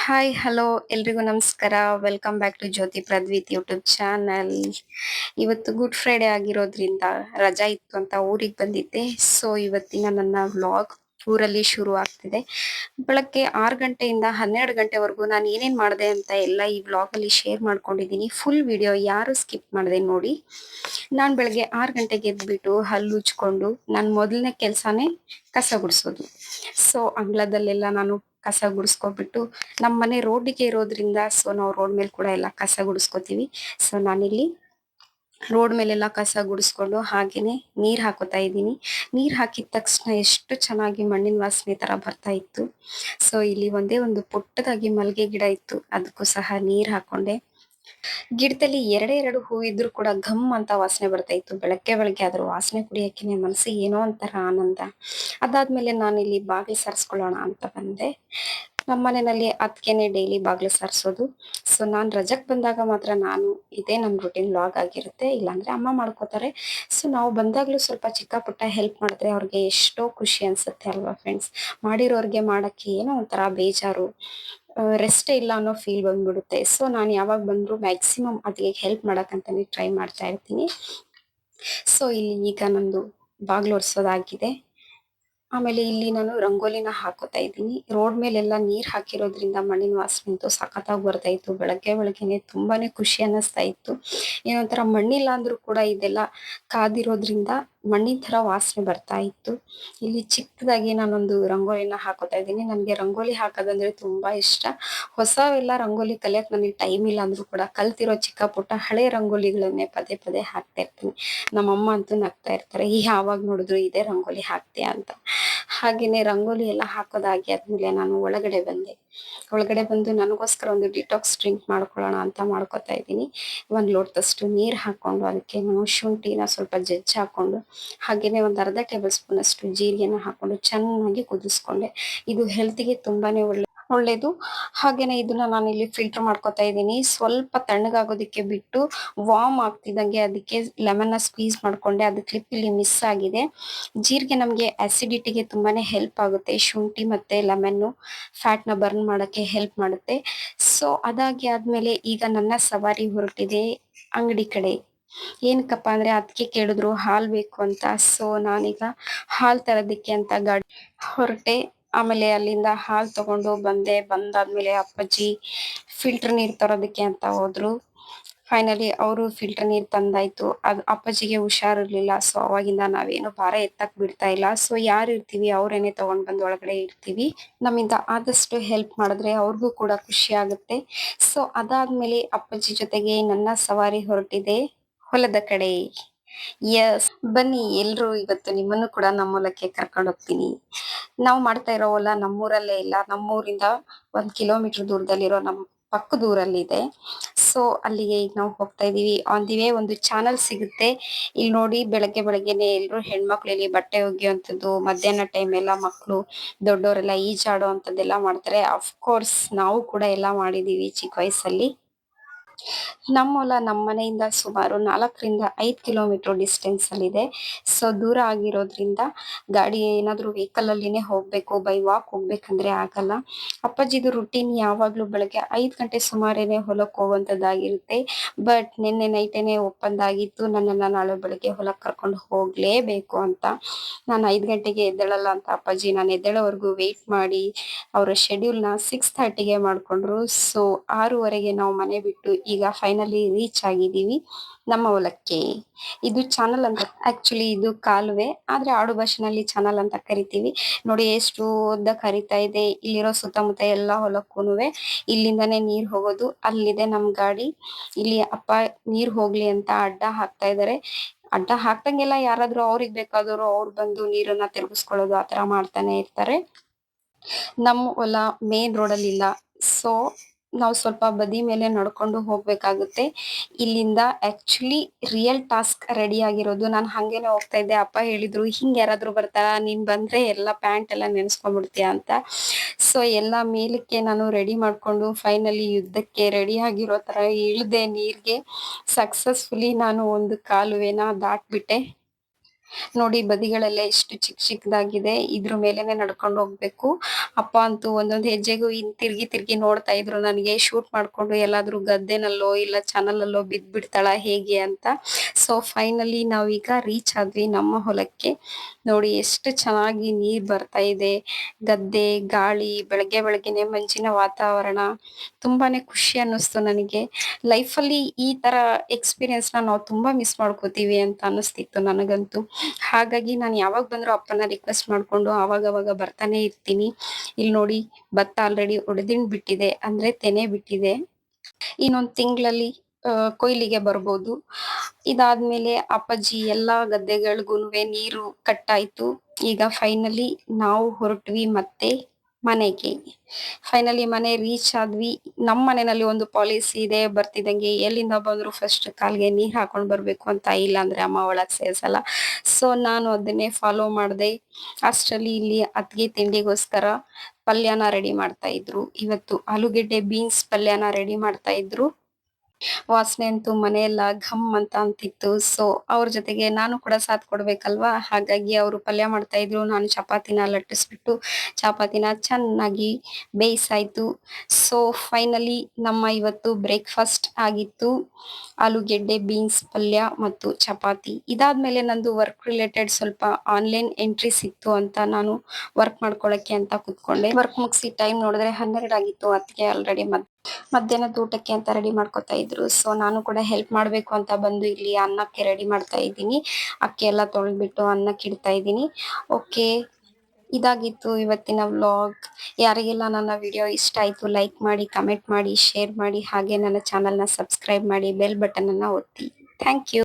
Hi hello ಎಲ್ರಿಗೂ ನಮಸ್ಕಾರ. Welcome back to Jyoti Pradveet YouTube channel. ಇವತ್ತು ಗುಡ್ ಫ್ರೈಡೆ ಆಗಿರೋದ್ರಿಂದ ರಜಾ ಇತ್ತು ಅಂತ ಊರಿಗೆ ಬಂದಿದ್ದೆ. ಸೊ ಇವತ್ತಿನ ನನ್ನ ವ್ಲಾಗ್ ಊರಲ್ಲಿ ಶುರು ಆಗ್ತಿದೆ. ಬೆಳಗ್ಗೆ 6 ಗಂಟೆಯಿಂದ 12 ಗಂಟೆವರೆಗೂ ನಾನು ಏನೇನ್ ಮಾಡಿದೆ ಅಂತ ಎಲ್ಲ ಈ ವ್ಲಾಗ್ ಅಲ್ಲಿ ಶೇರ್ ಮಾಡ್ಕೊಂಡಿದ್ದೀನಿ. ಫುಲ್ ವಿಡಿಯೋ ಯಾರು ಸ್ಕಿಪ್ ಮಾಡದೆ ನೋಡಿ. ನಾನು ಬೆಳಗ್ಗೆ 6 ಗಂಟೆಗೆ ಎದ್ಬಿಟ್ಟು ಹಲ್ಲು ಉಜ್ಕೊಂಡು ನನ್ನ ಮೊದಲನೇ ಕೆಲಸನೇ ಕಸ ಗುಡಿಸೋದು. ಸೊ ಅಂಗಳದಲ್ಲೆಲ್ಲ ನಾನು ಕಸ ಗುಡಿಸ್ಕೊಬಿಟ್ಟು ನಮ್ಮ ಮನೆ ರೋಡಿಗೆ ಇರೋದ್ರಿಂದ ಸೊ ನಾವು ರೋಡ್ ಮೇಲೆ ಕೂಡ ಎಲ್ಲ ಕಸ ಗುಡಿಸ್ಕೊತೀವಿ. ಸೊ ನಾನಿಲ್ಲಿ ರೋಡ್ ಮೇಲೆಲ್ಲ ಕಸ ಗುಡಿಸ್ಕೊಂಡು ಹಾಗೇನೆ ನೀರ್ ಹಾಕೋತಾ ಇದ್ದೀನಿ. ನೀರ್ ಹಾಕಿದ ತಕ್ಷಣ ಎಷ್ಟು ಚೆನ್ನಾಗಿ ಮಣ್ಣಿನ ವಾಸನೆ ತರ ಬರ್ತಾ ಇತ್ತು. ಸೊ ಇಲ್ಲಿ ಒಂದೇ ಒಂದು ಪುಟ್ಟದಾಗಿ ಮಲ್ಗೆ ಗಿಡ ಇತ್ತು, ಅದಕ್ಕೂ ಸಹ ನೀರ್ ಹಾಕೊಂಡೆ. ಗಿಡದಲ್ಲಿ ಎರಡೇ ಎರಡು ಹೂ ಇದ್ರು ಕೂಡ ಘಮ್ ಅಂತ ವಾಸನೆ ಬರ್ತಾ ಇತ್ತು. ಬೆಳಗ್ಗೆ ಅದ್ರ ವಾಸನೆ ಕುಡಿಯಕ್ಕೆ ಮನಸ್ಸಿಗೆ ಏನೋ ಒಂಥರ ಆನಂದ. ಅದಾದ್ಮೇಲೆ ನಾನು ಇಲ್ಲಿ ಬಾಗಿಲು ಸಾರಿಸ್ಕೊಳ್ಳೋಣ ಅಂತ ಬಂದೆ. ನಮ್ಮ ಮನೆಯಲ್ಲಿ ಅದಕ್ಕೇನೆ ಡೈಲಿ ಬಾಗಿಲು ಸಾರಿಸೋದು. ಸೊ ನಾನ್ ರಜಕ್ ಬಂದಾಗ ಮಾತ್ರ ನಾನು ಇದೇ ನಮ್ ರುಟೀನ್ ವ್ಲಾಗ್ ಆಗಿರುತ್ತೆ, ಇಲ್ಲಾಂದ್ರೆ ಅಮ್ಮ ಮಾಡ್ಕೋತಾರೆ. ಸೊ ನಾವು ಬಂದಾಗ್ಲೂ ಸ್ವಲ್ಪ ಚಿಕ್ಕ ಪುಟ್ಟ ಹೆಲ್ಪ್ ಮಾಡಿದ್ರೆ ಅವ್ರಿಗೆ ಎಷ್ಟೋ ಖುಷಿ ಅನ್ಸುತ್ತೆ ಅಲ್ವಾ ಫ್ರೆಂಡ್ಸ್. ಮಾಡಿರೋರ್ಗೆ ಮಾಡಕ್ಕೆ ಏನೋ ಒಂಥರ ಬೇಜಾರು, ರೆಸ್ಟ್ ಇಲ್ಲ ಅನ್ನೋ ಫೀಲ್ ಬಂದ್ಬಿಡುತ್ತೆ. ಸೊ ನಾನು ಯಾವಾಗ ಬಂದ್ರು ಮ್ಯಾಕ್ಸಿಮಮ್ ಅದಕ್ಕೆ ಹೆಲ್ಪ್ ಮಾಡಕ್ಕಂತಾನೆ ಟ್ರೈ ಮಾಡ್ತಾ ಇರ್ತೀನಿ. ಸೊ ಇಲ್ಲಿ ಈಗ ನಂದು ಬಾಗ್ಲು ಒರ್ಸೋದಾಗಿದೆ. ಆಮೇಲೆ ಇಲ್ಲಿ ನಾನು ರಂಗೋಲಿನ ಹಾಕೋತಾ ಇದ್ದೀನಿ. ರೋಡ್ ಮೇಲೆಲ್ಲ ನೀರ್ ಹಾಕಿರೋದ್ರಿಂದ ಮಣ್ಣಿನ ವಾಸನೆ ಅಂತೂ ಸಖತ್ತಾಗಿ ಬರ್ತಾ ಇತ್ತು. ಬೆಳಗ್ಗೆನೆ ತುಂಬಾನೇ ಖುಷಿ ಅನ್ನಿಸ್ತಾ ಇತ್ತು. ಏನೊಂಥರ ಮಣ್ಣಿಲ್ಲ ಅಂದ್ರೂ ಕೂಡ ಇದೆಲ್ಲ ಕಾದಿರೋದ್ರಿಂದ ಮಣ್ಣಿನ ತರ ವಾಸನೆ ಬರ್ತಾ ಇತ್ತು. ಇಲ್ಲಿ ಚಿಕ್ಕದಾಗಿ ನಾನೊಂದು ರಂಗೋಲಿನ ಹಾಕೋತಾ ಇದ್ದೀನಿ. ನನ್ಗೆ ರಂಗೋಲಿ ಹಾಕೋದಂದ್ರೆ ತುಂಬಾ ಇಷ್ಟ. ಹೊಸವೆಲ್ಲ ರಂಗೋಲಿ ಕಲಿಯಕ್ ನನಗೆ ಟೈಮ್ ಇಲ್ಲ ಅಂದ್ರೂ ಕೂಡ ಕಲ್ತಿರೋ ಚಿಕ್ಕ ಪುಟ್ಟ ಹಳೆ ರಂಗೋಲಿಗಳನ್ನೇ ಪದೇ ಪದೇ ಹಾಕ್ತಾ ಇರ್ತೀನಿ. ನಮ್ಮಮ್ಮ ಅಂತೂ ನಗ್ತಾ ಇರ್ತಾರೆ, ಯಾವಾಗ ನೋಡಿದ್ರು ಇದೇ ರಂಗೋಲಿ ಹಾಕ್ತೀಯ ಅಂತ. ಹಾಗೇನೆ ರಂಗೋಲಿ ಎಲ್ಲ ಹಾಕೋದಾಗಿ ಆದ್ಮೇಲೆ ನಾನು ಒಳಗಡೆ ಬಂದೆ. ಒಳಗಡೆ ಬಂದು ನನಗೋಸ್ಕರ ಒಂದು ಡಿಟಾಕ್ಸ್ ಡ್ರಿಂಕ್ ಮಾಡ್ಕೊಳ್ಳೋಣ ಅಂತ ಮಾಡ್ಕೊತಾ ಇದ್ದೀನಿ. 1 ಲೋಟದಷ್ಟು ನೀರ್ ಹಾಕೊಂಡು ಅದಕ್ಕೆ ನಾನು ಶುಂಠಿನ ಸ್ವಲ್ಪ ಜಜ್ಜಿ ಹಾಕೊಂಡು ಹಾಗೇನೆ ಒಂದು ಅರ್ಧ ಟೇಬಲ್ ಸ್ಪೂನ್ ಅಷ್ಟು ಜೀರಿಗೆನ ಹಾಕೊಂಡು ಚೆನ್ನಾಗಿ ಕುದಿಸ್ಕೊಂಡೆ. ಇದು ಹೆಲ್ತ್ಗೆ ತುಂಬಾನೇ ಒಳ್ಳೇದು. ಹಾಗೇನೆ ಇದನ್ನ ನಾನು ಇಲ್ಲಿ ಫಿಲ್ಟರ್ ಮಾಡ್ಕೊತಾ ಇದ್ದೀನಿ. ಸ್ವಲ್ಪ ತಣ್ಣಗಾಗೋದಕ್ಕೆ ಬಿಟ್ಟು ವಾರ್ಮ್ ಆಗ್ತಿದ್ದಂಗೆ ಅದಕ್ಕೆ ಲೆಮನ್ ನ ಸ್ಕ್ವೀಸ್ ಮಾಡ್ಕೊಂಡೆ. ಅದು ಕ್ಲಿಪ್ ಇಲ್ಲಿ ಮಿಸ್ ಆಗಿದೆ. ಜೀರಿಗೆ ನಮ್ಗೆ ಅಸಿಡಿಟಿಗೆ ತುಂಬಾನೇ ಹೆಲ್ಪ್ ಆಗುತ್ತೆ. ಶುಂಠಿ ಮತ್ತೆ ಲೆಮನ್ ಫ್ಯಾಟ್ ನ ಬರ್ನ್ ಮಾಡಕ್ಕೆ ಹೆಲ್ಪ್ ಮಾಡುತ್ತೆ. ಸೊ ಅದಾಗಿ ಆದ್ಮೇಲೆ ಈಗ ನನ್ನ ಸವಾರಿ ಹೊರಟಿದೆ ಅಂಗಡಿ ಕಡೆ. ಏನಕ್ಕಪ್ಪ ಅಂದ್ರೆ ಅದಕ್ಕೆ ಕೇಳಿದ್ರು ಹಾಲ್ ಬೇಕು ಅಂತ. ಸೊ ನಾನೀಗ ಹಾಲ್ ತರೋದಿಕ್ಕೆ ಅಂತ ಗಾಡಿ ಹೊರಟೆ. ಆಮೇಲೆ ಅಲ್ಲಿಂದ ಹಾಲ್ ತಗೊಂಡು ಬಂದಾದ್ಮೇಲೆ ಅಪ್ಪಾಜಿ ಫಿಲ್ಟರ್ ನೀರ್ ತರೋದಕ್ಕೆ ಅಂತ ಹೋದ್ರು. ಫೈನಲಿ ಅವರು ಫಿಲ್ಟರ್ ನೀರ್ ತಂದಾಯ್ತು. ಅದು ಅಪ್ಪಾಜಿಗೆ ಹುಷಾರಿರ್ಲಿಲ್ಲ. ಸೊ ಅವಾಗಿಂದ ನಾವೇನು ಭಾರ ಎತ್ತಕ್ ಬಿಡ್ತಾ ಇಲ್ಲ. ಸೊ ಯಾರು ಇರ್ತೀವಿ ಅವ್ರೇನೆ ತಗೊಂಡ್ ಬಂದು ಒಳಗಡೆ ಇಡ್ತೀವಿ. ನಮ್ಮಿಂದ ಆದಷ್ಟು ಹೆಲ್ಪ್ ಮಾಡಿದ್ರೆ ಅವ್ರಿಗೂ ಕೂಡ ಖುಷಿ ಆಗುತ್ತೆ. ಸೊ ಅದಾದ್ಮೇಲೆ ಅಪ್ಪಾಜಿ ಜೊತೆಗೆ ನನ್ನ ಸವಾರಿ ಹೊರಟಿದೆ ಹೊಲದ ಕಡೆ. ಎಸ್, ಬನ್ನಿ ಎಲ್ರು ಇವತ್ತು ನಿಮ್ಮನ್ನು ಕೂಡ ನಮ್ಮ ಹೊಲಕ್ಕೆ ಕರ್ಕೊಂಡು ಹೋಗ್ತೀನಿ. ನಾವು ಮಾಡ್ತಾ ಇರೋ ಹೊಲ ನಮ್ಮೂರಲ್ಲೇ ಇಲ್ಲ, ನಮ್ಮೂರಿಂದ 1 ಕಿಲೋಮೀಟರ್ ದೂರದಲ್ಲಿರೋ ನಮ್ಮ ಪಕ್ಕದ ಊರಲ್ಲಿದೆ. ಸೊ ಅಲ್ಲಿಗೆ ಈಗ ನಾವು ಹೋಗ್ತಾ ಇದೀವಿ. ಆನ್ ದಿ ವೇ ಒಂದು ಚಾನಲ್ ಸಿಗುತ್ತೆ. ಇಲ್ಲಿ ನೋಡಿ ಬೆಳಗ್ಗೆನೆ ಎಲ್ರು ಹೆಣ್ಮಕ್ಳು ಇಲ್ಲಿ ಬಟ್ಟೆ ಒಗೆಯುವಂಥದ್ದು, ಮಧ್ಯಾಹ್ನ ಟೈಮ್ ಎಲ್ಲ ಮಕ್ಕಳು ದೊಡ್ಡವರೆಲ್ಲ ಈಜಾಡೋ ಅಂತದ್ದೆಲ್ಲ ಮಾಡ್ತಾರೆ. ಅಫ್ಕೋರ್ಸ್ ನಾವು ಕೂಡ ಎಲ್ಲ ಮಾಡಿದೀವಿ ಚಿಕ್ಕ ವಯಸ್ಸಲ್ಲಿ. ನಮ್ಮ ಹೊಲ ನಮ್ಮ ಮನೆಯಿಂದ ಸುಮಾರು 4 ರಿಂದ 5 ಕಿಲೋಮೀಟರ್ ಡಿಸ್ಟೆನ್ಸ್ ಅಲ್ಲಿದೆ. ಸೊ ದೂರ ಆಗಿರೋದ್ರಿಂದ ಗಾಡಿ ಏನಾದ್ರು ವೆಹಿಕಲ್ ಅಲ್ಲಿನೇ ಹೋಗ್ಬೇಕು, ಬೈ ವಾಕ್ ಹೋಗ್ಬೇಕಂದ್ರೆ ಆಗಲ್ಲ. ಅಪ್ಪಾಜಿದು ರುಟೀನ್ ಯಾವಾಗ್ಲೂ ಬೆಳಗ್ಗೆ 5 ಗಂಟೆ ಸುಮಾರೇನೆ ಹೊಲಕ್ಕೆ ಹೋಗುವಂತದ್ದಾಗಿರುತ್ತೆ. ಬಟ್ ನಿನ್ನೆ ನೈಟೇನೆ ಒಪ್ಪಂದ ಆಗಿತ್ತು, ನನ್ನನ್ನ ನಾಳೆ ಬೆಳಗ್ಗೆ ಹೊಲಕ್ಕೆ ಕರ್ಕೊಂಡು ಹೋಗ್ಲೇಬೇಕು ಅಂತ. ನಾನು 5 ಗಂಟೆಗೆ ಎದ್ದೇಳಲ್ಲ ಅಂತ ಅಪ್ಪಾಜಿ ನಾನು ಎದ್ದೇಳೋವರೆಗೂ ವೇಟ್ ಮಾಡಿ ಅವರ ಶೆಡ್ಯೂಲ್ ನ 6:30ಗೆ ಮಾಡ್ಕೊಂಡ್ರು. ಸೊ 6:15ಗೆ ನಾವು ಮನೆ ಬಿಟ್ಟು ಈಗ ಫೈನಲಿ ರೀಚ್ ಆಗಿದ್ದೀವಿ ನಮ್ಮ ಹೊಲಕ್ಕೆ. ಇದು ಚಾನಲ್ ಅಂತ, ಆಕ್ಚುಲಿ ಇದು ಕಾಲುವೆ, ಆದ್ರೆ ಆಡು ಭಾಷೆನಲ್ಲಿ ಚಾನಲ್ ಅಂತ ಕರಿತೀವಿ. ನೋಡಿ ಎಷ್ಟು ಉದ್ದ ಹರಿತಾ ಇದೆ. ಇಲ್ಲಿರೋ ಸುತ್ತಮುತ್ತ ಎಲ್ಲಾ ಹೊಲಕ್ಕೂನುವೆ ಇಲ್ಲಿಂದಾನೇ ನೀರ್ ಹೋಗೋದು. ಅಲ್ಲಿದೆ ನಮ್ ಗಾಡಿ. ಇಲ್ಲಿ ಅಪ್ಪ ನೀರ್ ಹೋಗ್ಲಿ ಅಂತ ಅಡ್ಡ ಹಾಕ್ತಾ ಇದಾರೆ. ಅಡ್ಡ ಹಾಕ್ದಂಗೆಲ್ಲ ಯಾರಾದ್ರೂ ಅವ್ರಿಗೆ ಬೇಕಾದವರು ಅವ್ರು ಬಂದು ನೀರನ್ನ ತಿರುಗಿಸ್ಕೊಳ್ಳೋದು ಆತರ ಮಾಡ್ತಾನೆ ಇರ್ತಾರೆ. ನಮ್ಮ ಹೊಲ ಮೇನ್ ರೋಡ್ ಅಲ್ಲಿ ಇಲ್ಲ. ಸೊ ನಾವು ಸ್ವಲ್ಪ ಬದಿ ಮೇಲೆ ನಡ್ಕೊಂಡು ಹೋಗ್ಬೇಕಾಗುತ್ತೆ. ಇಲ್ಲಿಂದ ಆಕ್ಚುಲಿ ರಿಯಲ್ ಟಾಸ್ಕ್ ರೆಡಿ ಆಗಿರೋದು. ನಾನು ಹಂಗೇನೆ ಹೋಗ್ತಾ ಇದ್ದೆ. ಅಪ್ಪ ಹೇಳಿದ್ರು ಹಿಂಗ್ ಯಾರಾದ್ರೂ ಬರ್ತಾರ, ನೀನ್ ಬಂದ್ರೆ ಎಲ್ಲ ಪ್ಯಾಂಟ್ ಎಲ್ಲ ನೆನ್ಸ್ಕೊಂಡ್ಬಿಡ್ತೀಯ ಅಂತ. ಸೊ ಎಲ್ಲಾ ಮೇಲಕ್ಕೆ ನಾನು ರೆಡಿ ಮಾಡ್ಕೊಂಡು ಫೈನಲಿ ಯುದ್ಧಕ್ಕೆ ರೆಡಿ ಆಗಿರೋ ತರ ಇಳ್ದೆ ನೀರ್ಗೆ. ಸಕ್ಸಸ್ಫುಲಿ ನಾನು ಒಂದು ಕಾಲುವೆನ ದಾಟ್ಬಿಟ್ಟೆ. ನೋಡಿ ಬದಿಗಳೆಲ್ಲ ಎಷ್ಟು ಚಿಕ್ಕ ಚಿಕ್ಕದಾಗಿದೆ. ಇದ್ರ ಮೇಲೇನೆ ನಡ್ಕೊಂಡು ಹೋಗ್ಬೇಕು. ಅಪ್ಪ ಅಂತೂ ಒಂದೊಂದ್ ಹೆಜ್ಜೆಗೂ ತಿರ್ಗಿ ತಿರ್ಗಿ ನೋಡ್ತಾ ಇದ್ರು ನನಗೆ ಶೂಟ್ ಮಾಡ್ಕೊಂಡು ಎಲ್ಲಾದ್ರೂ ಗದ್ದೆನಲ್ಲೋ ಇಲ್ಲ ಚಾನಲಲ್ಲೋ ಬಿದ್ಬಿಡ್ತಾಳ ಹೇಗೆ ಅಂತ. ಸೊ ಫೈನಲಿ ನಾವೀಗ ರೀಚ್ ಆದ್ವಿ ನಮ್ಮ ಹೊಲಕ್ಕೆ. ನೋಡಿ ಎಷ್ಟು ಚೆನ್ನಾಗಿ ನೀರ್ ಬರ್ತಾ ಇದೆ. ಗದ್ದೆ, ಗಾಳಿ, ಬೆಳಗ್ಗೆ ಬೆಳಗ್ಗೆನೆ ಮಂಜಿನ ವಾತಾವರಣ ತುಂಬಾನೇ ಖುಷಿ ಅನ್ನಿಸ್ತು ನನಗೆ. ಲೈಫಲ್ಲಿ ಈ ತರ ಎಕ್ಸ್ಪೀರಿಯನ್ಸ್ ನಾವು ತುಂಬಾ ಮಿಸ್ ಮಾಡ್ಕೋತೀವಿ ಅಂತ ಅನಿಸ್ತಿತ್ತು ನನಗಂತೂ. ಹಾಗಾಗಿ ನಾನು ಯಾವಾಗ ಬಂದ್ರು ಅಪ್ಪನ ರಿಕ್ವೆಸ್ಟ್ ಮಾಡ್ಕೊಂಡು ಅವಾಗವಾಗ ಬರ್ತಾನೆ ಇರ್ತೀನಿ. ಇಲ್ಲಿ ನೋಡಿ ಭತ್ತ ಆಲ್ರೆಡಿ ಒಡೆದಿಂಡ್ ಬಿಟ್ಟಿದೆ, ಅಂದ್ರೆ ತೆನೆ ಬಿಟ್ಟಿದೆ. ಇನ್ನೊಂದ್ ತಿಂಗಳಲ್ಲಿ ಕೊಯ್ಲಿಗೆ ಬರ್ಬೋದು. ಇದಾದ್ಮೇಲೆ ಅಪ್ಪಾಜಿ ಎಲ್ಲಾ ಗದ್ದೆಗಳ್ಗೂನುವೆ ನೀರು ಕಟ್ಟಾಯ್ತು. ಈಗ ಫೈನಲಿ ನಾವು ಹೊರಟ್ವಿ ಮತ್ತೆ ಮನೆಗೆ. ಫೈನಲಿ ಮನೆ ರೀಚ್ ಆದ್ವಿ. ನಮ್ ಮನೆನಲ್ಲಿ ಒಂದು ಪಾಲಿಸಿ ಇದೆ, ಬರ್ತಿದ್ದಂಗೆ ಎಲ್ಲಿಂದ ಬಂದ್ರು ಫಸ್ಟ್ ಕಾಲ್ಗೆ ನೀರ್ ಹಾಕೊಂಡ್ ಬರ್ಬೇಕು ಅಂತ, ಇಲ್ಲ ಅಂದ್ರೆ ಅಮ್ಮ ಒಳಗ್ ಸೇರ್ಸಲ್ಲ. ಸೊ ನಾನು ಅದನ್ನೇ ಫಾಲೋ ಮಾಡ್ದೆ. ಅಷ್ಟ್ರಲ್ಲಿ ಇಲ್ಲಿ ಅತ್ಗೆ ತಿಂಡಿಗೋಸ್ಕರ ಪಲ್ಯನ ರೆಡಿ ಮಾಡ್ತಾ ಇದ್ರು. ಇವತ್ತು ಆಲೂಗೆಡ್ಡೆ ಬೀನ್ಸ್ ಪಲ್ಯನ ರೆಡಿ ಮಾಡ್ತಾ ಇದ್ರು. ವಾಸನೆ ಅಂತೂ ಮನೆಯೆಲ್ಲ ಘಮ್ ಅಂತ ಅಂತಿತ್ತು. ಸೊ ಅವ್ರ ಜೊತೆಗೆ ನಾನು ಕೂಡ ಸಾಥ್ ಕೊಡ್ಬೇಕಲ್ವಾ, ಹಾಗಾಗಿ ಅವರು ಪಲ್ಯ ಮಾಡ್ತಾ ಇದ್ರು, ನಾನು ಚಪಾತಿನ ಲಟ್ಟಿಸ್ಬಿಟ್ಟು ಚಪಾತಿನ ಚೆನ್ನಾಗಿ ಬೇಯಿಸಾಯ್ತು. ಸೊ ಫೈನಲಿ ನಮ್ಮ ಇವತ್ತು ಬ್ರೇಕ್ಫಾಸ್ಟ್ ಆಗಿತ್ತು ಆಲೂಗೆಡ್ಡೆ ಬೀನ್ಸ್ ಪಲ್ಯ ಮತ್ತು ಚಪಾತಿ. ಇದಾದ್ಮೇಲೆ ನಂದು ವರ್ಕ್ ರಿಲೇಟೆಡ್ ಸ್ವಲ್ಪ ಆನ್ಲೈನ್ ಎಂಟ್ರಿ ಸಿಕ್ತು ಅಂತ ನಾನು ವರ್ಕ್ ಮಾಡ್ಕೊಳಕ್ಕೆ ಅಂತ ಕುತ್ಕೊಂಡೆ. ವರ್ಕ್ ಮುಗಿಸಿ ಟೈಮ್ ನೋಡಿದ್ರೆ 12 ಆಗಿತ್ತು. ಅತ್ತಿಗೆ ಆಲ್ರೆಡಿ ಮಧ್ಯಾಹ್ನದ ಊಟಕ್ಕೆ ಅಂತ ರೆಡಿ ಮಾಡ್ಕೊತಾ ಇದ್ರು. ಸೊ ನಾನು ಕೂಡ ಹೆಲ್ಪ್ ಮಾಡ್ಬೇಕು ಅಂತ ಬಂದು ಇಲ್ಲಿ ಅನ್ನಕ್ಕೆ ರೆಡಿ ಮಾಡ್ತಾ ಇದ್ದೀನಿ. ಅಕ್ಕಿ ಎಲ್ಲ ತೊಳೆದ್ಬಿಟ್ಟು ಅನ್ನಕ್ಕೆ ಇಡ್ತಾ ಇದ್ದೀನಿ. ಓಕೆ, ಇದಾಗಿತ್ತು ಇವತ್ತಿನ ವ್ಲಾಗ್. ಯಾರಿಗೆಲ್ಲ ನನ್ನ ವಿಡಿಯೋ ಇಷ್ಟ ಆಯ್ತು ಲೈಕ್ ಮಾಡಿ, ಕಮೆಂಟ್ ಮಾಡಿ, ಶೇರ್ ಮಾಡಿ, ಹಾಗೆ ನನ್ನ ಚಾನಲ್ನ ಸಬ್ಸ್ಕ್ರೈಬ್ ಮಾಡಿ, ಬೆಲ್ ಬಟನ್ ಅನ್ನ ಒತ್ತಿ. Thank you.